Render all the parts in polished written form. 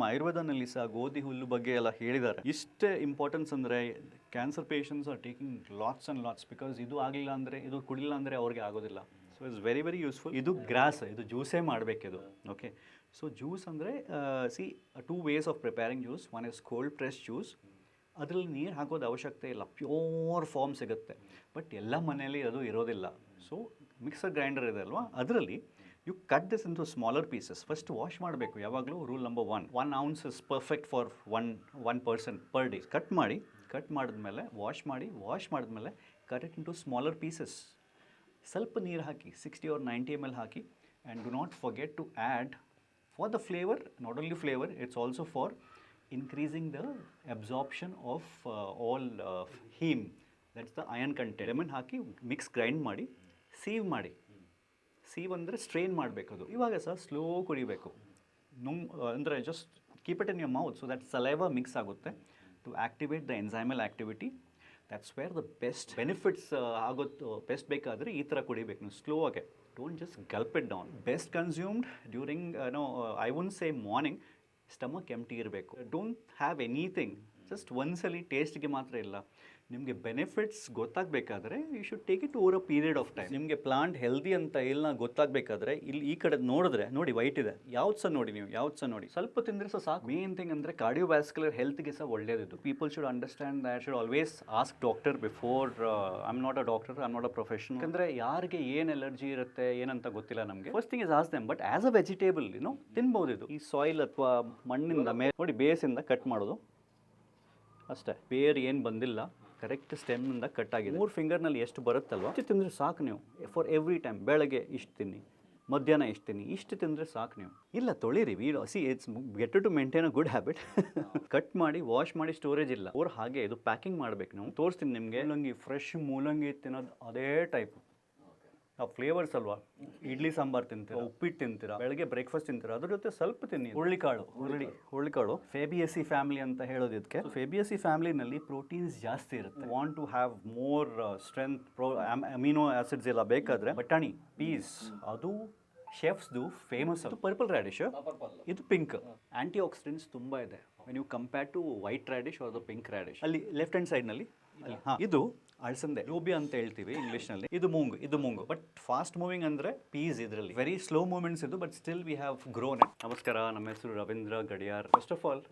ಆಯುರ್ವೇದನಲ್ಲಿ ಸಹ ಗೋಧಿ ಹುಲ್ಲು ಬಗ್ಗೆ ಎಲ್ಲ ಹೇಳಿದ್ದಾರೆ. ಇಷ್ಟೇ ಇಂಪಾರ್ಟೆನ್ಸ್ ಅಂದರೆ cancer patients are taking lots and lots, because ಇದು ಆಗಲಿಲ್ಲ ಅಂದರೆ, ಇದು ಕುಡಿಲಿಲ್ಲ ಅಂದರೆ ಅವ್ರಿಗೆ ಆಗೋದಿಲ್ಲ. So it's very very useful. ಇದು ಗ್ರಾಸ್, ಇದು ಜ್ಯೂಸೇ ಮಾಡಬೇಕಿದು. ಓಕೆ, ಸೊ ಜ್ಯೂಸ್ ಅಂದರೆ C 2 ways of preparing juice. One is cold press juice, ಅದರಲ್ಲಿ ನೀರು ಹಾಕೋದು ಅವಶ್ಯಕತೆ ಇಲ್ಲ, ಪ್ಯೂರ್ ಫಾರ್ಮ್ ಸಿಗುತ್ತೆ. ಬಟ್ ಎಲ್ಲ ಮನೆಯಲ್ಲಿ ಅದು ಇರೋದಿಲ್ಲ. ಸೊ ಮಿಕ್ಸರ್ ಗ್ರೈಂಡರ್ ಇದೆ ಅಲ್ವಾ, ಅದರಲ್ಲಿ you cut this into smaller pieces. First wash ಮಾಡಬೇಕು ಯಾವಾಗಲೂ. Rule number 1 ounce is perfect for one person per day. Cut ಮಾಡಿದ್ಮೇಲೆ ವಾಶ್ ಮಾಡಿದ್ಮೇಲೆ cut it into smaller pieces. ಸ್ವಲ್ಪ ನೀರು ಹಾಕಿ 60 or 90 ml ಹಾಕಿ, and do not forget to add for the flavour, not only flavour, it's also for increasing the absorption of all heme, that's the iron content. Lemon ಹಾಕಿ mix grind ಮಾಡಿ sieve ಅಂದರೆ strain ಮಾಡಬೇಕದು. ಇವಾಗ ಸಹ slow ಕುಡಿಬೇಕು. ಅಂದರೆ just keep it in your mouth so that saliva mix ಆಗುತ್ತೆ to activate the enzymal activity. That's where the best benefits ಆಗೋದು. ಬೆಸ್ಟ್ ಬೇಕಾದರೆ ಈ ಥರ ಕುಡಿಬೇಕು ನೀವು ಸ್ಲೋ ಆಗಿ. Don't just gulp it down. Best consumed during I won't say morning. Stomach empty ಇರಬೇಕು. Don't have anything, just ಒಂದ್ಸಲಿ ಟೇಸ್ಟ್ಗೆ ಮಾತ್ರ ಇಲ್ಲ. ನಿಮಗೆ ಬೆನಿಫಿಟ್ಸ್ ಗೊತ್ತಾಗಬೇಕಾದ್ರೆ you should take it over a period of time. ನಿಮಗೆ ಪ್ಲಾಂಟ್ ಹೆಲ್ದಿ ಅಂತ ಇಲ್ಲ ಗೊತ್ತಾಗಬೇಕಾದ್ರೆ ಇಲ್ಲಿ ಈ ಕಡೆ ನೋಡಿದ್ರೆ ನೋಡಿ ವೈಟ್ ಇದೆ, ಯಾವ್ದು ಸಹ ನೋಡಿ ಸ್ವಲ್ಪ ತಿಂದರೆ ಸಹ ಸಾಕು. ಮೇನ್ ಥಿಂಗ್ ಅಂದರೆ ಕಾರ್ಡಿಯೋವ್ಯಾಸ್ಕ್ಯುಲರ್ ಹೆಲ್ತ್ಗೆ ಸಹ ಒಳ್ಳೆಯದು. People should understand that should always ask doctor before. I am not a doctor, I am not a professional. ಯಾಕಂದರೆ ಯಾರಿಗೆ ಏನು ಎಲರ್ಜಿ ಇರುತ್ತೆ ಏನಂತ ಗೊತ್ತಿಲ್ಲ ನಮಗೆ. First thing is ask them. But as a vegetable ತಿನ್ಬೋದು ಇದು. ಈ ಸಾಯಿಲ್ ಅಥವಾ ಮಣ್ಣಿಂದ ಮೇಲೆ ನೋಡಿ ಬೇಸಿಂದ ಕಟ್ ಮಾಡೋದು ಅಷ್ಟೇ. ಬೇರೆ ಏನು ಬಂದಿಲ್ಲ, ಕರೆಕ್ಟ್ ಸ್ಟೆಮ್ನಿಂದ ಕಟ್ ಆಗಿದೆ. 3 ಫಿಂಗರ್ನಲ್ಲಿ ಎಷ್ಟು ಬರುತ್ತಲ್ವ ಇಷ್ಟು ತಿಂದರೆ ಸಾಕು ನೀವು. ಫಾರ್ ಎವ್ರಿ ಟೈಮ್ ಬೆಳಗ್ಗೆ ಇಷ್ಟು ತಿನ್ನಿ, ಮಧ್ಯಾಹ್ನ ಇಷ್ಟು ತಿನ್ನಿ, ಇಷ್ಟು ತಿಂದರೆ ಸಾಕು ನೀವು. ಇಲ್ಲ ತೊಳಿರಿ, it's better to maintain a good habit. Cut ಮಾಡಿ ವಾಶ್ ಮಾಡಿ ಸ್ಟೋರೇಜ್ ಇಲ್ಲ ಅವ್ರು ಹಾಗೆ ಇದು ಪ್ಯಾಕಿಂಗ್ ಮಾಡಬೇಕು. ನಾವು ತೋರಿಸ್ತೀನಿ ನಿಮಗೆ. ಮೂಲಂಗಿ ಫ್ರೆಶ್ ಮೂಲಂಗಿ ತಿನ್ನೋದು ಅದೇ ಟೈಪ್ ಆ ಫ್ಲೇವರ್ಸ್ ಅಲ್ವಾ. ಇಡ್ಲಿ ಸಾಂಬಾರು ತಿಂತೀರಾ, ಉಪ್ಪಿಟ್ಟು ತಿಂತೀರಾ, ಬೆಳಗ್ಗೆ ಬ್ರೇಕ್ಫಾಸ್ಟ್ ತಿಂತೀರಾ, ಅದ್ರ ಜೊತೆ ಸ್ವಲ್ಪ ತಿನ್ನಿ. ಹುರುಳಿಕಾಳು ಫೇಬಿಯಸಿ ಫ್ಯಾಮಿಲಿ ಅಂತ ಹೇಳೋದು ಇದಕ್ಕೆ. ಫೇಬಿಯಸಿ ಫ್ಯಾಮಿಲಿನಲ್ಲಿ ಪ್ರೋಟೀನ್ಸ್ ಜಾಸ್ತಿ ಇರುತ್ತೆ. Want to have more strength, amino acids ಎಲ್ಲ ಬೇಕಾದ್ರೆ ಬಟಾಣಿ, ಪೀಸ್, ಅದು ಶೆಫ್ಸ್ದು ಫೇಮಸ್. ಅದು ಪರ್ಪಲ್ ರ್ಯಾಡಿಶ್, ಇದು ಪಿಂಕ್. ಆಂಟಿ ಆಕ್ಸಿಡೆಂಟ್ಸ್ ತುಂಬ ಇದೆ when you compare to white radish or the pink radish. ಅಲ್ಲಿ ಲೆಫ್ಟ್ ಹ್ಯಾಂಡ್ ಸೈಡ್ನಲ್ಲಿ ಇದು ಅಳಸಂದೆ, ಲೋಬಿಯಾ ಅಂತ ಹೇಳ್ತೀವಿ ಇಂಗ್ಲೀಷ್ನಲ್ಲಿ. ಇದು ಮೂಂಗು. ಬಟ್ ಫಾಸ್ಟ್ ಮೂವಿಂಗ್ ಅಂದರೆ ಪೀಸ್. ಇದರಲ್ಲಿ ವೆರಿ ಸ್ಲೋ ಮೂವ್ಮೆಂಟ್ಸ್ ಇದು, but still we have grown it. ನಮಸ್ಕಾರ, ನಮ್ಮ ಹೆಸರು Ravindra Gadiyar. First of all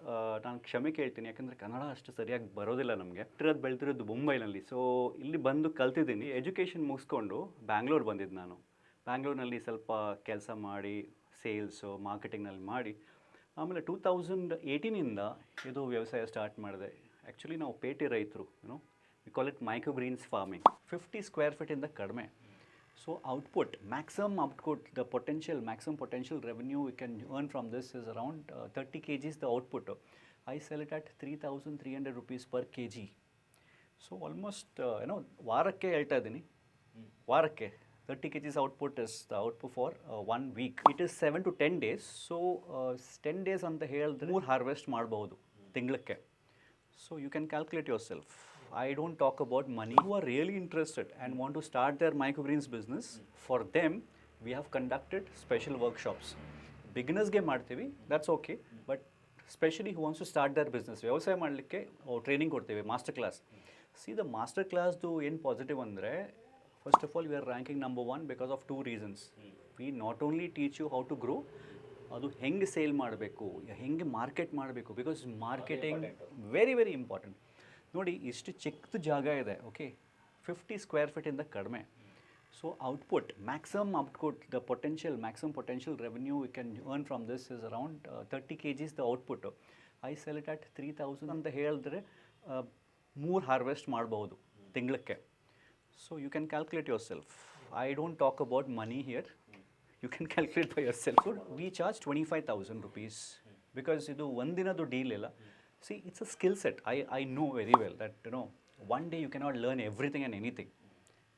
ನಾನು ಕ್ಷಮೆ ಕೇಳ್ತೀನಿ, ಯಾಕಂದರೆ ಕನ್ನಡ ಅಷ್ಟು ಸರಿಯಾಗಿ ಬರೋದಿಲ್ಲ ನಮಗೆ. ಬೆಳೆದಿರೋದು ಮುಂಬೈನಲ್ಲಿ. ಸೊ ಇಲ್ಲಿ ಬಂದು ಕಲ್ತಿದ್ದೀನಿ. ಎಜುಕೇಷನ್ ಮುಗಿಸ್ಕೊಂಡು ಬ್ಯಾಂಗ್ಳೂರ್ ಬಂದಿದ್ದು ನಾನು. ಬ್ಯಾಂಗ್ಳೂರ್ನಲ್ಲಿ ಸ್ವಲ್ಪ ಕೆಲಸ ಮಾಡಿ ಸೇಲ್ಸು ಮಾರ್ಕೆಟಿಂಗ್ನಲ್ಲಿ ಮಾಡಿ ಆಮೇಲೆ 2018ಇಂದ ಇದು ವ್ಯವಸಾಯ ಸ್ಟಾರ್ಟ್ ಮಾಡಿದೆ. ಆ್ಯಕ್ಚುಲಿ ನಾವು ಪೇಟೆ ರೈತರು, we call it microgreens farming. 50 square feet ಇಂದ ಕಡಿಮೆ. So output, maximum potential revenue we can earn from this is around 30 kgs the output. I sell it at 3,300 rupees per kg. So almost ವಾರಕ್ಕೆ ಹೇಳ್ತಾ ಇದ್ದೀನಿ, ವಾರಕ್ಕೆ 30 kgs output is the output for 1 week. It is 7 to 10 days. So 10 days ಅಂತ ಹೇಳಿದ್ರೆ 3 harvest ಮಾಡ್ಬೋದು ತಿಂಗಳಕ್ಕೆ. So you can calculate yourself. I don't talk about money. Who are really interested and want to start their microgreens business, for them we have conducted special workshops. Beginners ಗೆ ಮಾಡ್ತೀವಿ, that's okay, but especially who wants to start their business, ವ್ಯವಸಾಯ ಮಾಡಲಿಕ್ಕೆ training ಕೊಡ್ತೀವಿ, master class. See, the master classದು ಏನು positive ಅಂದರೆ, first of all we are ranking number 1 because of 2 reasons. We not only teach you how to grow, ಅದು ಹೆಂಗೆ sale ಮಾಡಬೇಕು, ಹೆಂಗೆ market ಮಾಡಬೇಕು, because marketing very very important. ನೋಡಿ ಇಷ್ಟು ಚಿಕ್ಕದು ಜಾಗ ಇದೆ, ಓಕೆ, 50 square feet ಇಂದ ಕಡಿಮೆ. So output, maximum potential revenue we can earn from this is around 30 kgs the output. I sell it at 3,000 ಅಂತ ಹೇಳಿದ್ರೆ 3 harvest ಮಾಡ್ಬೋದು ತಿಂಗಳಕ್ಕೆ. So you can calculate yourself. I don't talk about money here. You can calculate by yourself. So we charge 25,000 rupees because ಇದು ಒಂದಿನದು deal ಇಲ್ಲ. See, it's a skill set. I know very well that one day you cannot learn everything and anything.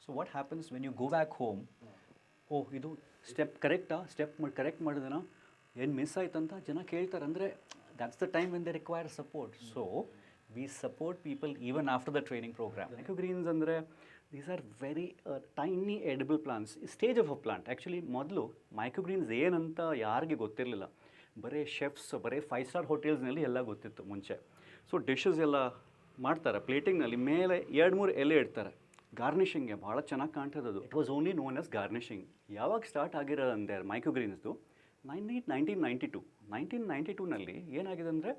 So what happens when you go back home? Oh, ಇದು step correct ಮಾಡಿದನ ಏನು miss ಆಯ್ತಂತ ಜನ ಕೇಳ್ತಾರೆ. ಅಂದರೆ that's the time when they require support. So we support people even after the training program. Microgreens ಅಂದರೆ these are very tiny edible plants, stage of a plant. Actually ಮೊದಲು microgreens ಏನಂತ ಯಾರಿಗೆ ಗೊತ್ತಿರಲಿಲ್ಲ. ಬರೀ ಶೆಫ್ಸ್, ಬರೀ 5 ಸ್ಟಾರ್ ಹೋಟೆಲ್ಸ್ನಲ್ಲಿ ಎಲ್ಲ ಗೊತ್ತಿತ್ತು ಮುಂಚೆ. ಸೊ ಡಿಶಸ್ ಎಲ್ಲ ಮಾಡ್ತಾರೆ ಪ್ಲೇಟಿಂಗ್ನಲ್ಲಿ, ಮೇಲೆ 2-3 ಎಲೆ ಇಡ್ತಾರೆ ಗಾರ್ನಿಷಿಂಗ್ಗೆ, ಭಾಳ ಚೆನ್ನಾಗಿ ಕಾಣ್ತದೆ ಅದು. It was only known as garnishing. ಯಾವಾಗ ಸ್ಟಾರ್ಟ್ ಆಗಿರೋದಂದರೆ ಮೈಕ್ರೋಗ್ರೀನ್ಸ್ದು 1992ನಲ್ಲಿ ಏನಾಗಿದೆ ಅಂದರೆ,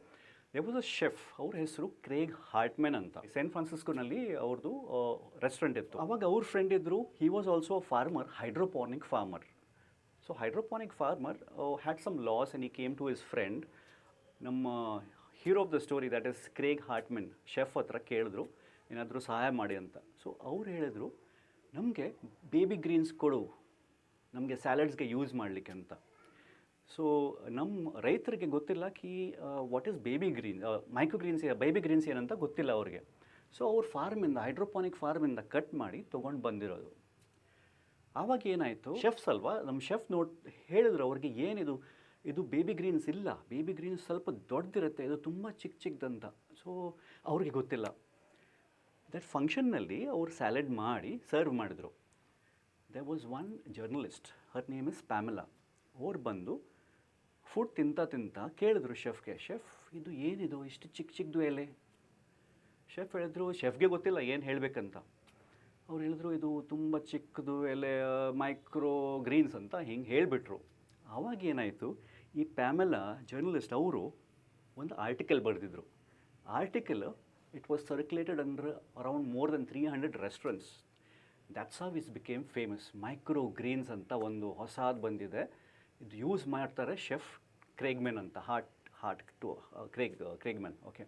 ದೇ ವಾಸ್ ಅ ಶೆಫ್, ಅವ್ರ ಹೆಸರು ಕ್ರೇಗ್ ಹಾರ್ಟ್ಮನ್ ಅಂತ. ಸ್ಯಾನ್ ಫ್ರಾನ್ಸಿಸ್ಕೋನಲ್ಲಿ ಅವ್ರದ್ದು ರೆಸ್ಟೋರೆಂಟ್ ಇತ್ತು. ಅವಾಗ ಅವ್ರ ಫ್ರೆಂಡ್ ಇದ್ದರು, he was also a farmer, hydroponic farmer. So hydroponic farmer had some loss and he came to his friend, ನಮ್ಮ hero of the story that is Craig Hartman, chef ಹತ್ರ ಕೇಳಿದ್ರು ಏನಾದರೂ ಸಹಾಯ ಮಾಡಿ ಅಂತ. ಸೊ ಅವ್ರು ಹೇಳಿದ್ರು, ನಮಗೆ ಬೇಬಿ ಗ್ರೀನ್ಸ್ ಕೊಡು, ನಮಗೆ ಸ್ಯಾಲಡ್ಸ್ಗೆ ಯೂಸ್ ಮಾಡಲಿಕ್ಕೆ ಅಂತ. ಸೊ ನಮ್ಮ ರೈತರಿಗೆ ಗೊತ್ತಿಲ್ಲ ಕಿ what is baby green, microgreens, baby greens ಏನಂತ ಗೊತ್ತಿಲ್ಲ ಅವ್ರಿಗೆ. ಸೊ ಅವ್ರ ಫಾರ್ಮಿಂದ, ಹೈಡ್ರೋಪಾನಿಕ್ ಫಾರ್ಮಿಂದ ಕಟ್ ಮಾಡಿ ತೊಗೊಂಡು ಬಂದಿರೋದು. ಆವಾಗ ಏನಾಯಿತು, ಶೆಫ್ಸ್ ಅಲ್ವಾ, ನಮ್ಮ ಶೆಫ್ ಹೇಳಿದ್ರು ಅವ್ರಿಗೆ, ಏನಿದು, ಇದು ಬೇಬಿ ಗ್ರೀನ್ಸ್ ಇಲ್ಲ, ಬೇಬಿ ಗ್ರೀನ್ಸ್ ಸ್ವಲ್ಪ ದೊಡ್ಡದಿರುತ್ತೆ, ಇದು ತುಂಬ ಚಿಕ್ಕದಂತ. ಸೊ ಅವ್ರಿಗೆ ಗೊತ್ತಿಲ್ಲ. ದಟ್ ಫಂಕ್ಷನ್ನಲ್ಲಿ ಅವ್ರು ಸ್ಯಾಲೆಡ್ ಮಾಡಿ ಸರ್ವ್ ಮಾಡಿದ್ರು. There was one journalist, her name is Pamela. ಅವ್ರು ಬಂದು ಫುಡ್ ತಿಂತ ಕೇಳಿದ್ರು ಶೆಫ್ಗೆ, ಶೆಫ್ ಇದು ಏನಿದು ಇಷ್ಟು ಚಿಕ್ಕದು ಎಲೆ? ಶೆಫ್ ಹೇಳಿದ್ರು, ಶೆಫ್ಗೆ ಗೊತ್ತಿಲ್ಲ ಏನು ಹೇಳಬೇಕಂತ. ಅವ್ರು ಹೇಳಿದ್ರು, ಇದು ತುಂಬ ಚಿಕ್ಕದು ಎಲೆ, ಮೈಕ್ರೋ ಗ್ರೀನ್ಸ್ ಅಂತ ಹಿಂಗೆ ಹೇಳಿಬಿಟ್ರು. ಆವಾಗ ಏನಾಯಿತು, ಈ ಪ್ಯಾಮೆಲಾ ಜರ್ನಲಿಸ್ಟ್ ಅವರು ಒಂದು ಆರ್ಟಿಕಲ್ ಬರೆದಿದ್ರು. Article it was circulated under around more than 300 restaurants. That's how is became famous. Micro greens ಅಂತ ಒಂದು ಹೊಸದು ಬಂದಿದೆ, ಇದು ಯೂಸ್ ಮಾಡ್ತಾರೆ ಶೆಫ್ ಕ್ರೇಗ್ಮೆನ್ ಅಂತ, Craigman. Okay,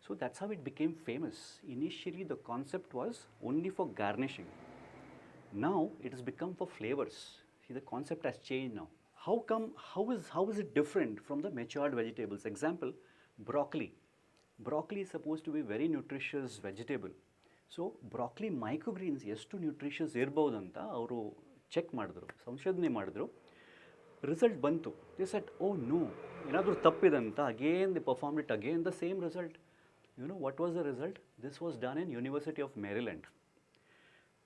so that's how it became famous. Initially the concept was only for garnishing. Now it has become for flavors. See, the concept has changed now. How is it different from the matured vegetables? Example, broccoli. Broccoli is supposed to be very nutritious vegetable. So broccoli microgreens ಎಷ್ಟು nutritious ಇರ್ಬೋದು ಅಂತ ಅವರು check ಮಾಡಿದ್ರು, ಸಂಶೋಧನೆ ಮಾಡಿದ್ರು. Result ಬಂತು. They said, oh no, ಏನಾದರೂ ತಪ್ಪಿದಂತ. Again they performed it again, the same result. You know what was the result? This was done in University of Maryland.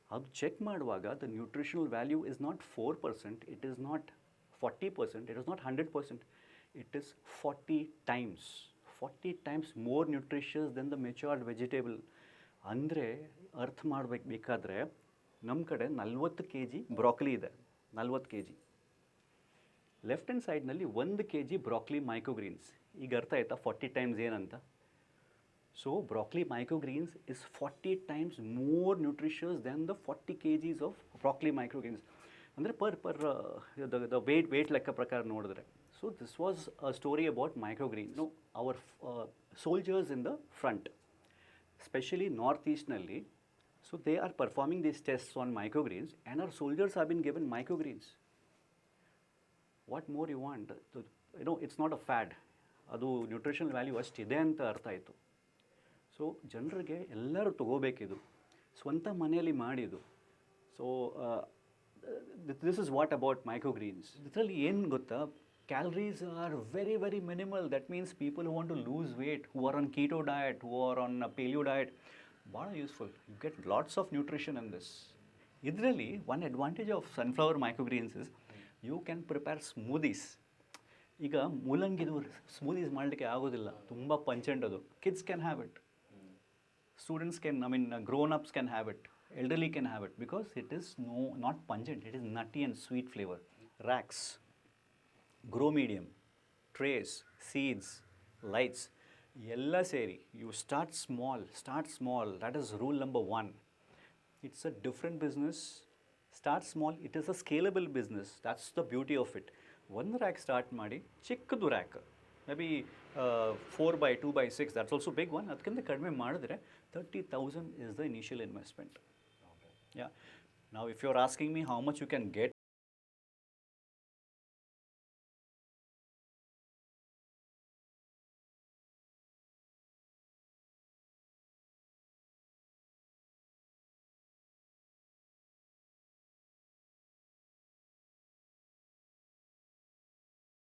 ಅದು ಚೆಕ್ ಮಾಡುವಾಗ the nutritional value is not 4%, it is not 40%, it is not 100%, it is 40 times more nutritious than the matured vegetable. ಅಂದರೆ ಅರ್ಥ ಮಾಡಬೇಕಾದ್ರೆ ನಮ್ಮ ಕಡೆ 40 kg broccoli ಇದೆ, 40 kg. Left hand ಸೈಡ್ನಲ್ಲಿ 1 kg broccoli microgreens. ಈಗ ಅರ್ಥ ಆಯ್ತಾ 40 times ಏನಂತ? So broccoli microgreens is 40 times more nutritious than the 40 kgs of broccoli microgreens. ಅಂದರೆ the weight ಲೆಕ್ಕ ಪ್ರಕಾರ ನೋಡಿದ್ರೆ. So this was a story about microgreens. No, our soldiers in the front, especially northeastನಲ್ಲಿ, so they are performing these tests on microgreens and our soldiers have been given microgreens. What more you want? You know, it's not a fad. ಅದು nutritional value ಅಷ್ಟಿದೆ ಅಂತ ಅರ್ಥ ಆಯಿತು. So ಜನರಿಗೆ ಎಲ್ಲರೂ ತೊಗೋಬೇಕಿದು, ಸ್ವಂತ ಮನೆಯಲ್ಲಿ ಮಾಡಿದ್ದು. So this is what about microgreens. ಇದರಲ್ಲಿ ಏನು ಗೊತ್ತಾ, calories are very very minimal. That means people who want to lose weight, who are on keto diet, who are on paleo diet, ಭಾಳ useful. You get lots of nutrition in this. ಇದರಲ್ಲಿ one advantage of sunflower microgreens is you can prepare smoothies. ಈಗ ಮೂಲಂಗಿದು smoothies ಮಾಡಲಿಕ್ಕೆ ಆಗೋದಿಲ್ಲ, ತುಂಬ pungent ಅದು. Kids can have it, students can, grown-ups can have it, elderly can have it, because it is not pungent, it is nutty and sweet flavor. Racks, grow medium, trays, seeds, lights, ella seri, you start small, that is rule number 1. It's a different business. Start small, it is a scalable business, that's the beauty of it. One rack start ಮಾಡಿ, ಚಿಕ್ಕದು rack, maybe 4x2x6, that's also big one. ಅದಕ್ಕಿಂತ ಕಡಿಮೆ ಮಾಡಿದ್ರೆ 30,000 is the initial investment. Okay. Yeah. Now if you're asking me how much you can get